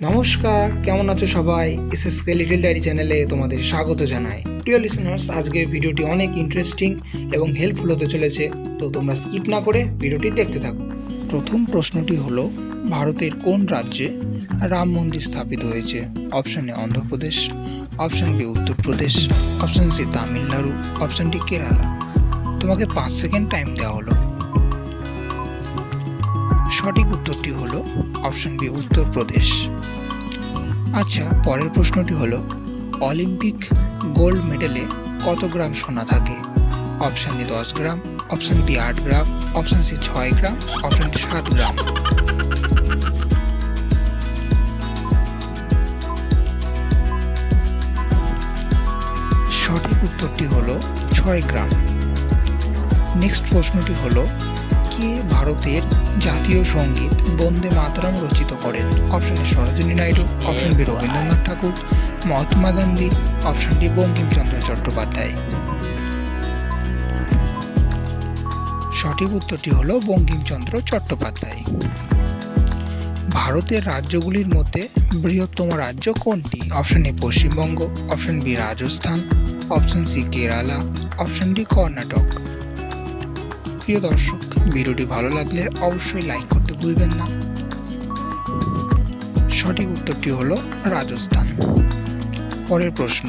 নমস্কার, কেমন আছো সবাই? এসএসকে লিটল ডায়েরি চ্যানেলে তোমাদের স্বাগত জানাই। প্রিয় লিসনার্স, আজকের ভিডিওটি অনেক ইন্টারেস্টিং এবং হেল্পফুল হতে চলেছে, তো তোমরা স্কিপ না করে ভিডিওটি দেখতে থাকো। প্রথম প্রশ্নটি হলো, ভারতের কোন রাজ্যে রাম মন্দির স্থাপিত হয়েছে? Option A Andhra Pradesh, option B Uttar Pradesh, option C Tamil Nadu, option D Kerala. তোমাকে 5 সেকেন্ড টাইম দেওয়া হলো। সঠিক উত্তরটি হলো অপশন বি উত্তরপ্রদেশ। আচ্ছা, পরের প্রশ্নটি হলো, অলিম্পিক গোল্ড মেডেলে কত গ্রাম সোনা থাকে? Option A 10 gram, option B 8 gram, option C 6 gram, option D 7 gram. সঠিক উত্তরটি হলো 6 গ্রাম। নেক্সট প্রশ্নটি হলো, কে ভারতের জাতীয় সঙ্গীত বন্দে মাতরম রচিত করেন? Option A Sarojini Naidu, option B Rabindranath Thakur, Mahatma Gandhi, option D Bankimchandra Chattopadhyay. সঠিক উত্তরটি হলো বঙ্কিমচন্দ্র চট্টোপাধ্যায়। ভারতের রাজ্যগুলির মধ্যে বৃহত্তম রাজ্য কোনটি? Option A Paschimbanga, option B Rajasthan, option C Kerala, option D Karnataka. প্রিয় দর্শক, ভিডিওটি ভালো লাগলে অবশ্যই লাইক করতে ভুলবেন না। সঠিক উত্তরটি হলো রাজস্থান। পরের প্রশ্ন,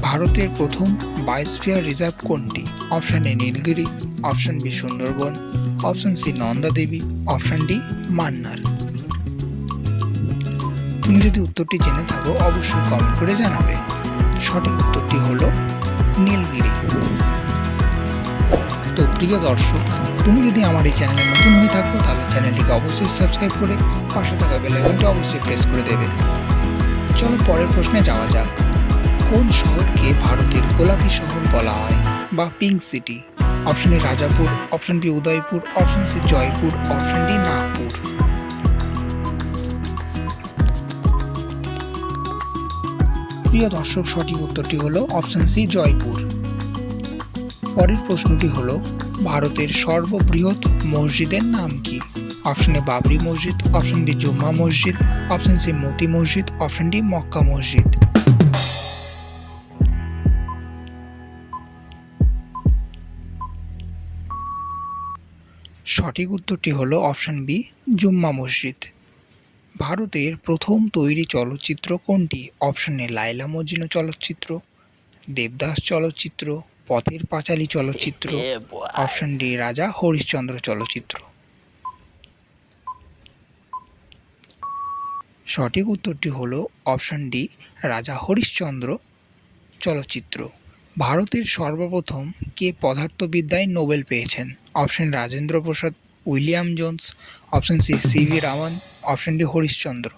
ভারতের প্রথম বায়োস্ফিয়ার রিজার্ভ কোনটি? Option A Nilgiri, option B Sundarban, option C Nanda Devi, option D Mannar. তুমি যদি উত্তরটি জেনে থাকো অবশ্যই কমেন্ট করে জানাবে। সঠিক উত্তরটি হলো নীলগিরি। তো প্রিয় দর্শক, তুমি যদি আমার এই চ্যানেলে নতুন হয়ে থাকো তাহলে চ্যানেলটিকে অবশ্যই সাবস্ক্রাইব করে পাশে থাকা বেল আইকনটি অবশ্যই প্রেস করে দেবে। চলো পরের প্রশ্নে যাওয়া যাক। কোন শহরকে ভারতের গোলাপি শহর বলা হয় বা pink city? Option A Rajapur, option B Udaipur, option C Jaipur, option D Nagpur. প্রিয় দর্শক, সঠিক উত্তরটি হলো অপশন সি জয়পুর। পরের প্রশ্নটি হলো, ভারতের সর্ববৃহৎ মসজিদের নাম কি? অপশন এ বাবরি মসজিদ, অপশন বি জুম্মা মসজিদ, অপশন সি মতি মসজিদ, অপশন ডি মক্কা মসজিদ। সঠিক উত্তরটি হলো অপশন বি জুম্মা মসজিদ। ভারতের প্রথম তৈরি চলচ্চিত্র কোনটি? অপশন এ লায়লা মজনু চলচ্চিত্র, দেবদাস চলচ্চিত্র, পথের পাঁচালী চলচ্চিত্র, অপশন ডি রাজা হরিশ্চন্দ্র চলচ্চিত্র। সঠিক উত্তরটি হলো অপশন ডি রাজা হরিশ্চন্দ্র চলচ্চিত্র। ভারতের সর্বপ্রথম কে পদার্থবিদ্যায় নোবেল পেয়েছেন? Option Rajendra Prasad, William Jones, option C CV Raman, option D Harishchandra.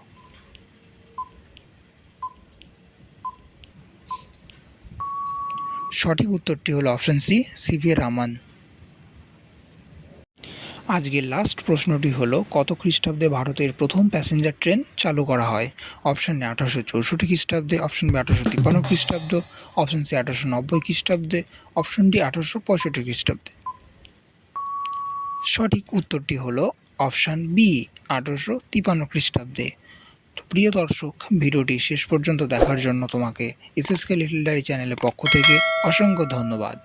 সঠিক উত্তরটি হলো অপশন সি সিভি রামন। আজকের লাস্ট প্রশ্নটি হলো, কত খ্রিস্টাব্দে ভারতের প্রথম প্যাসেঞ্জার ট্রেন চালু করা হয়? অপশন এ 1864 খ্রিস্টাব্দে, অপশন বি 1853 খ্রিস্টাব্দ, অপশন সি 1890 খ্রিস্টাব্দে, অপশন ডি 1865 খ্রিস্টাব্দে। সঠিক উত্তরটি হলো অপশন বি 1853 খ্রিস্টাব্দে। তো প্রিয় দর্শক, ভিডিওটি শেষ পর্যন্ত দেখার জন্য তোমাকে এসএসকে লিটল ডায়েরি চ্যানেলের পক্ষ থেকে অসংখ্য ধন্যবাদ।